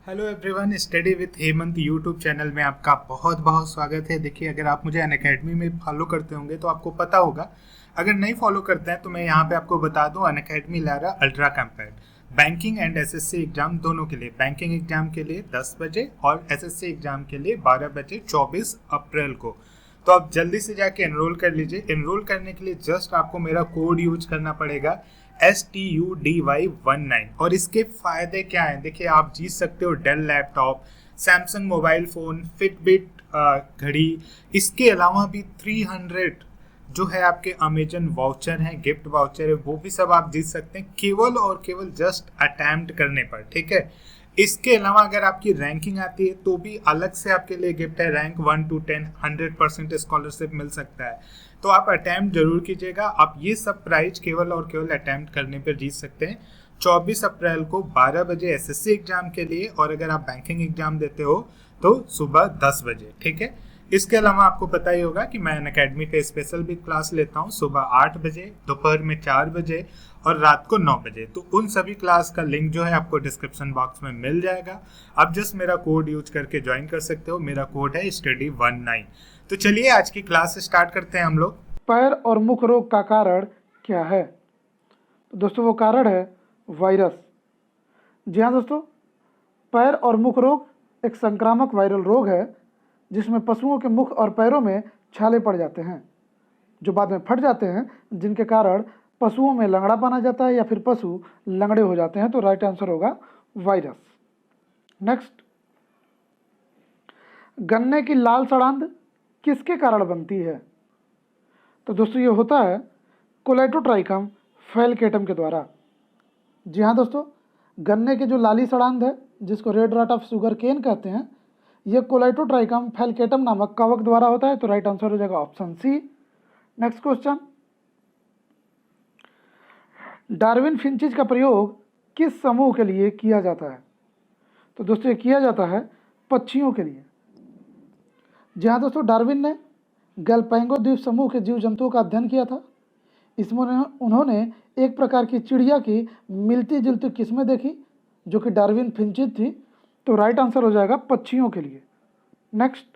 Hello everyone, study with Hemant YouTube channel में आपका बहुत बहुत स्वागत है। देखिए, अगर आप मुझे अनअकैडमी में फॉलो करते होंगे तो आपको पता होगा। अगर नहीं फॉलो करते हैं तो मैं यहाँ पे आपको बता दूँ, अनअकैडमी ला रहा अल्ट्रा कैंपेड बैंकिंग एंड एसएससी एग्जाम दोनों के लिए। बैंकिंग एग्जाम के लिए 10 बजे और एसएससी एग्जाम के लिए 12 बजे 24 अप्रैल को। तो आप जल्दी से जाके एनरोल कर लीजिए। एनरोल करने के लिए जस्ट आपको मेरा कोड यूज करना पड़ेगा STUDY19। और इसके फायदे क्या हैं? देखिए, आप जीत सकते हो Dell laptop, Samsung mobile phone, Fitbit घड़ी। इसके अलावा भी 300 जो है आपके अमेजन वाउचर हैं, गिफ्ट वाउचर है, वो भी सब आप जीत सकते हैं केवल और केवल जस्ट अटेम्प्ट करने पर। ठीक है। इसके अलावा अगर आपकी रैंकिंग आती है तो भी अलग से आपके लिए गिफ्ट है। रैंक 1 to 10 100% स्कॉलरशिप मिल सकता है। तो आप अटैम्प्ट जरूर कीजिएगा। आप ये सब प्राइज केवल और केवल अटैम्प्ट करने पर जीत सकते हैं। 24 अप्रैल को 12 बजे एसएससी एग्जाम के लिए, और अगर आप बैंकिंग एग्जाम देते हो तो सुबह 10 बजे। ठीक है। इसके अलावा आपको पता ही होगा कि मैं अनअकैडमी पे स्पेशल भी क्लास लेता हूँ सुबह 8 बजे, दोपहर में 4 बजे और रात को 9 बजे। तो उन सभी क्लास का लिंक जो है आपको डिस्क्रिप्शन बॉक्स में मिल जाएगा। आप जस्ट मेरा कोड यूज करके ज्वाइन कर सकते हो। मेरा कोड है STUDY19। तो चलिए आज की क्लास स्टार्ट करते हैं हम लोग। पैर और मुख रोग का कारण क्या है? तो दोस्तों वो कारण है वायरस। जी हाँ दोस्तों, पैर और मुख रोग एक संक्रामक वायरल रोग है जिसमें पशुओं के मुख और पैरों में छाले पड़ जाते हैं जो बाद में फट जाते हैं, जिनके कारण पशुओं में लंगड़ापन आ जाता है या फिर पशु लंगड़े हो जाते हैं। तो राइट आंसर होगा वायरस। नेक्स्ट, गन्ने की लाल सड़ांध किसके कारण बनती है? तो दोस्तों ये होता है कोलेटोट्राइकम फैलकेटम के द्वारा। जी हाँ दोस्तों, गन्ने के जो लाली सड़ांध है जिसको red rot of sugar cane कहते हैं, यह कोलेटोट्राइकम फैलकेटम नामक कवक द्वारा होता है। तो राइट आंसर हो जाएगा option C. Next question, Darwin finches का प्रयोग किस समूह के लिए किया जाता है? तो दोस्तों ये किया जाता है पक्षियों के लिए। जी हाँ दोस्तों, डार्विन ने गैलपैगो द्वीप समूह के जीव जंतुओं का अध्ययन किया था। इसमें उन्होंने एक प्रकार की चिड़िया की मिलती जुलती किस्में देखी जो कि डार्विन फिंचिज थी। तो राइट आंसर हो जाएगा पक्षियों के लिए। नेक्स्ट,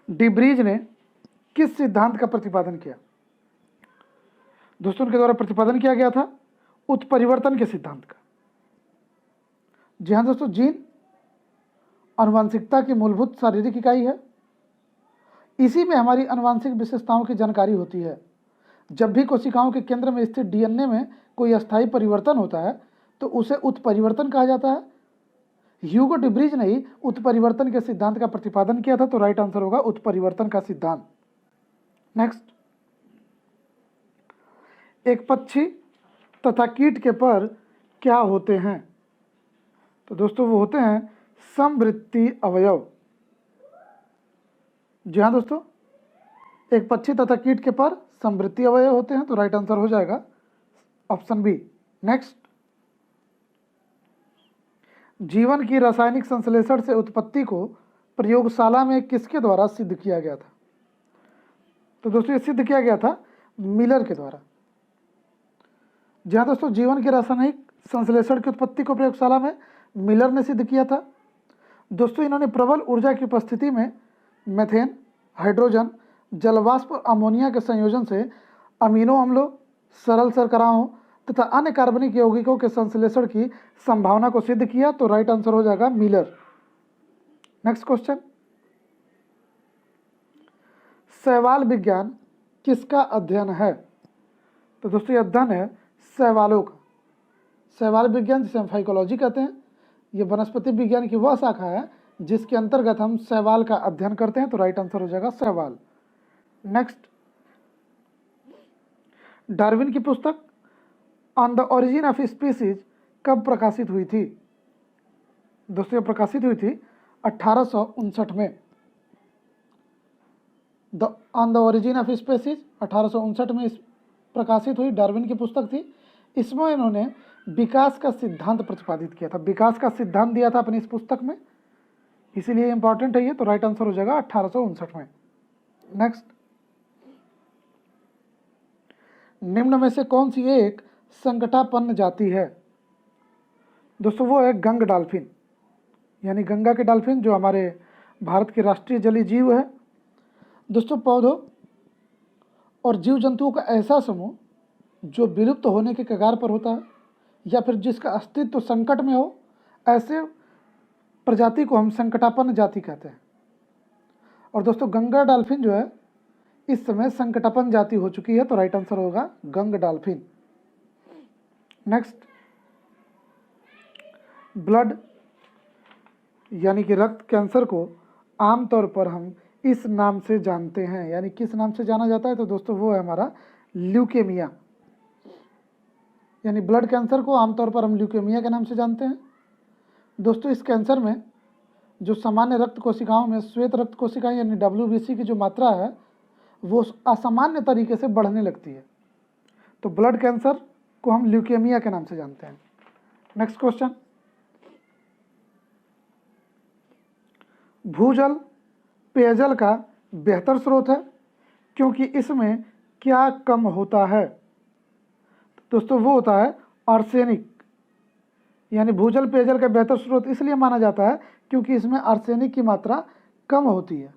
डिब्रीज ने किस सिद्धांत का प्रतिपादन किया? दोस्तों उनके द्वारा प्रतिपादन किया गया था उत्परिवर्तन के सिद्धांत का। जी हाँ दोस्तों, जीन आनुवंशिकता की मूलभूत शारीरिक इकाई है। इसी में हमारी आनुवंशिक विशेषताओं की जानकारी होती है। जब भी कोशिकाओं के केंद्र में स्थित डीएनए में कोई अस्थायी परिवर्तन होता है तो उसे उत्परिवर्तन कहा जाता है। ह्यूगो डिब्रीज ने ही उत्परिवर्तन के सिद्धांत का प्रतिपादन किया था। तो राइट आंसर होगा उत्परिवर्तन का सिद्धांत। नेक्स्ट, एक पक्षी तथा कीट के पर क्या होते हैं? तो दोस्तों वो होते हैं समवृत्ति अवयव। जी हाँ दोस्तों, एक पक्षी तथा कीट के पर समवृत्ति अवयव होते हैं। तो राइट आंसर हो जाएगा ऑप्शन बी। नेक्स्ट, जीवन की रासायनिक संश्लेषण से उत्पत्ति को प्रयोगशाला में किसके द्वारा सिद्ध किया गया था? तो दोस्तों ये सिद्ध किया गया था मिलर के द्वारा। जी हाँ दोस्तों, जीवन की रासायनिक संश्लेषण की उत्पत्ति को प्रयोगशाला में मिलर ने सिद्ध किया था। दोस्तों इन्होंने प्रबल ऊर्जा की उपस्थिति में मेथेन, हाइड्रोजन, जलवाष्प और अमोनिया के संयोजन से अमीनो अम्लों, सरल शर्कराओं तथा अन्य कार्बनिक यौगिकों के संश्लेषण की संभावना को सिद्ध किया। तो राइट आंसर हो जाएगा मिलर। नेक्स्ट क्वेश्चन, शैवाल विज्ञान किसका अध्ययन है? तो दोस्तों ये अध्ययन है शैवालों का। शैवाल विज्ञान जिसे हम फाइकोलॉजी कहते हैं, ये वनस्पति विज्ञान की वह शाखा है जिसके अंतर्गत हम शैवाल का अध्ययन करते हैं। तो राइट आंसर हो जाएगा शैवाल। नेक्स्ट, डार्विन की पुस्तक on the origin of species कब प्रकाशित हुई थी? दोस्तों ये प्रकाशित हुई थी 1859 में। On the origin of species 1859 में प्रकाशित हुई डार्विन की पुस्तक थी। इसमें इन्होंने विकास का सिद्धांत प्रतिपादित किया था, विकास का सिद्धांत दिया था अपनी इस पुस्तक में, इसीलिए इंपॉर्टेंट है ये। तो राइट आंसर हो जाएगा 1859 में। नेक्स्ट, निम्न में से कौन सी एक संकटापन्न जाति है? दोस्तों वो है गंग डॉल्फिन, यानी गंगा के डॉल्फिन, जो हमारे भारत के राष्ट्रीय जलीय जीव है। दोस्तों पौधों और जीव जंतुओं का ऐसा समूह जो विलुप्त होने के कगार पर होता है या फिर जिसका अस्तित्व संकट में हो, ऐसे प्रजाति को हम संकटापन्न जाति कहते हैं। और दोस्तों गंगा डॉल्फिन जो है इस समय संकटापन्न जाति हो चुकी है, तो राइट आंसर होगा गंग डॉल्फिन। नेक्स्ट, ब्लड यानी कि रक्त कैंसर को आमतौर पर हम इस नाम से जानते हैं, यानी किस नाम से जाना जाता है, तो दोस्तों वो है हमारा ल्यूकेमिया। यानी ब्लड कैंसर को आमतौर पर हम ल्यूकेमिया के नाम से जानते हैं। दोस्तों इस कैंसर में जो सामान्य रक्त कोशिकाओं में श्वेत रक्त कोशिकाएं यानी WBC की जो मात्रा है वो असामान्य तरीके से बढ़ने लगती है, तो ब्लड कैंसर को हम ल्यूकेमिया के नाम से जानते हैं। नेक्स्ट क्वेश्चन, भूजल पेयजल का बेहतर स्रोत है क्योंकि इसमें क्या कम होता है, दोस्तों वो होता है आर्सेनिक। यानी भूजल पेयजल का बेहतर स्रोत इसलिए माना जाता है क्योंकि इसमें आर्सेनिक की मात्रा कम होती है।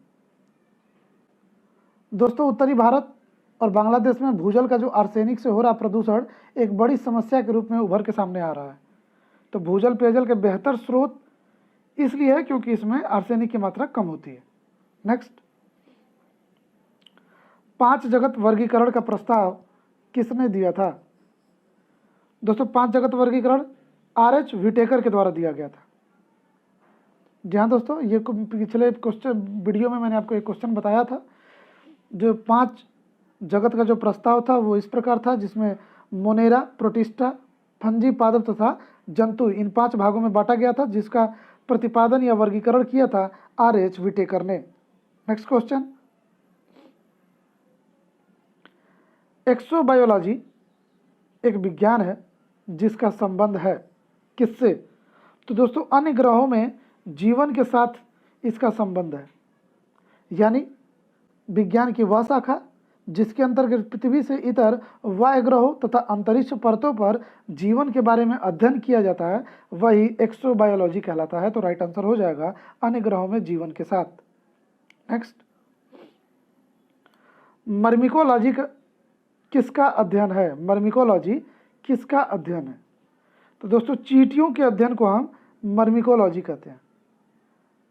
दोस्तों उत्तरी भारत और बांग्लादेश में भूजल का जो आर्सेनिक से हो रहा प्रदूषण एक बड़ी समस्या के रूप में उभर के सामने आ रहा है, तो भूजल पेयजल के बेहतर स्रोत इसलिए है क्योंकि इसमें आर्सेनिक की मात्रा कम होती है। नेक्स्ट, 5 जगत वर्गीकरण का प्रस्ताव किसने दिया था, दोस्तों 5 जगत वर्गीकरण RH विटेकर के द्वारा दिया गया था। जी हाँ दोस्तों, ये पिछले क्वेश्चन वीडियो में मैंने आपको एक क्वेश्चन बताया था। जो 5 जगत का जो प्रस्ताव था वो इस प्रकार था, जिसमें मोनेरा, प्रोटिस्टा, फंजी, पादप तथा जंतु इन 5 भागों में बांटा गया था, जिसका प्रतिपादन या वर्गीकरण किया था RH विटेकर ने। नेक्स्ट क्वेश्चन, एक्सोबायोलॉजी एक विज्ञान है जिसका संबंध है किससे, तो दोस्तों अन्य ग्रहों में जीवन के साथ इसका संबंध है। यानी विज्ञान की वह शाखा जिसके अंतर्गत पृथ्वी से इतर वायु ग्रहों तथा अंतरिक्ष परतों पर जीवन के बारे में अध्ययन किया जाता है, वही एक्सोबायोलॉजी कहलाता है, तो राइट आंसर हो जाएगा अन्य ग्रहों में जीवन के साथ। नेक्स्ट, मर्मिकोलॉजी किसका अध्ययन है, मर्मिकोलॉजी किसका अध्ययन है, तो दोस्तों चींटियों के अध्ययन को हम मर्मिकोलॉजी कहते हैं।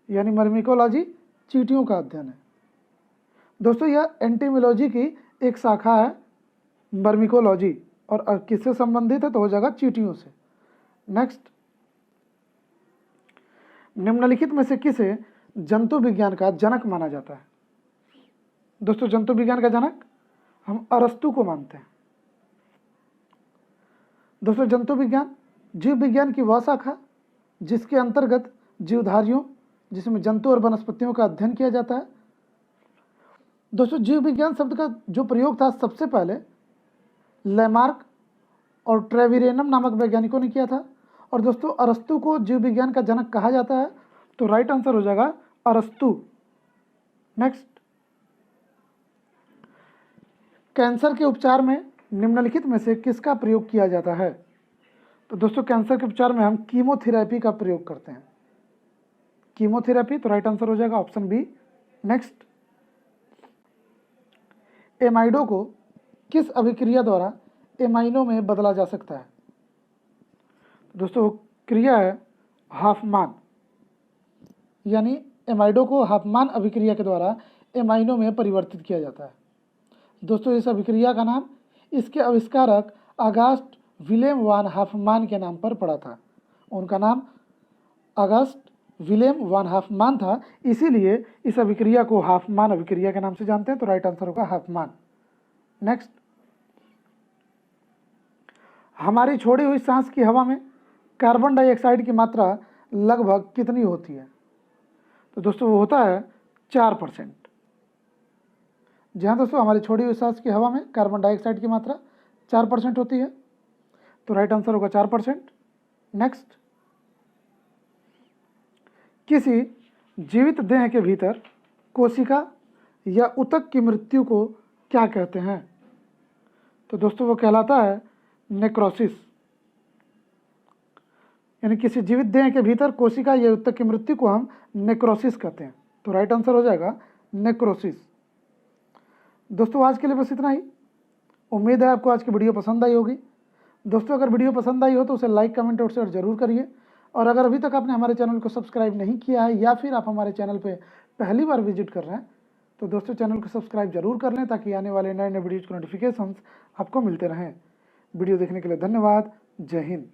यानी मर्मिकोलॉजी चींटियों का अध्ययन है। दोस्तों यह एंटीमियोलॉजी की एक शाखा है मर्मिकोलॉजी, और किससे संबंधित है, तो हो जाएगा चींटियों से। नेक्स्ट, निम्नलिखित में से किसे जंतु विज्ञान का जनक माना जाता है, दोस्तों जंतु विज्ञान का जनक हम अरस्तु को मानते हैं। दोस्तों जंतु विज्ञान जीव विज्ञान की वह शाखा जिसके अंतर्गत जीवधारियों, जिसमें जंतु और वनस्पतियों का अध्ययन किया जाता है। दोस्तों जीव विज्ञान शब्द का जो प्रयोग था सबसे पहले लैमार्क और ट्रेविरेनम नामक वैज्ञानिकों ने किया था, और दोस्तों अरस्तु को जीव विज्ञान का जनक कहा जाता है, तो राइट आंसर हो जाएगा अरस्तु। नेक्स्ट, कैंसर के उपचार में निम्नलिखित में से किसका प्रयोग किया जाता है, तो दोस्तों कैंसर के उपचार में हम कीमोथेरेपी का प्रयोग करते हैं, कीमोथेरेपी, तो राइट आंसर हो जाएगा ऑप्शन बी। नेक्स्ट, एमाइडो को किस अभिक्रिया द्वारा एमाइनो में बदला जा सकता है, दोस्तों क्रिया है हाफमान। यानी एमाइडो को हाफमान अभिक्रिया के द्वारा एमाइनो में परिवर्तित किया जाता है। दोस्तों इस अभिक्रिया का नाम इसके आविष्कारक अगस्ट विलेम वान हाफमान के नाम पर पड़ा था। उनका नाम अगस्ट विलेम वान हाफमान था, इसीलिए इस अभिक्रिया को हाफमान अभिक्रिया के नाम से जानते हैं, तो राइट आंसर होगा हाफमान। नेक्स्ट, हमारी छोड़ी हुई सांस की हवा में कार्बन डाइऑक्साइड की मात्रा लगभग कितनी होती है, तो दोस्तों वो होता है 4%। जी हाँ दोस्तों, हमारी छोड़ी हुई सांस की हवा में कार्बन डाइऑक्साइड की मात्रा 4% होती है, तो राइट आंसर होगा 4%। नेक्स्ट, किसी जीवित देह के भीतर कोशिका या ऊतक की मृत्यु को क्या कहते हैं, तो दोस्तों वो कहलाता है नेक्रोसिस। यानी किसी जीवित देह के भीतर कोशिका या ऊतक की मृत्यु को हम नेक्रोसिस कहते हैं। तो राइट आंसर हो जाएगा नेक्रोसिस। दोस्तों आज के लिए बस इतना ही। उम्मीद है आपको आज की वीडियो पसंद आई होगी। दोस्तों अगर वीडियो पसंद आई हो तो उसे लाइक कमेंट और शेयर जरूर करिए। और अगर अभी तक आपने हमारे चैनल को सब्सक्राइब नहीं किया है या फिर आप हमारे चैनल पे पहली बार विजिट कर रहे हैं तो दोस्तों चैनल को सब्सक्राइब जरूर कर लें ताकि आने वाले नए नए वीडियोज़ के नोटिफिकेशंस आपको मिलते रहें। वीडियो देखने के लिए धन्यवाद। जय हिंद।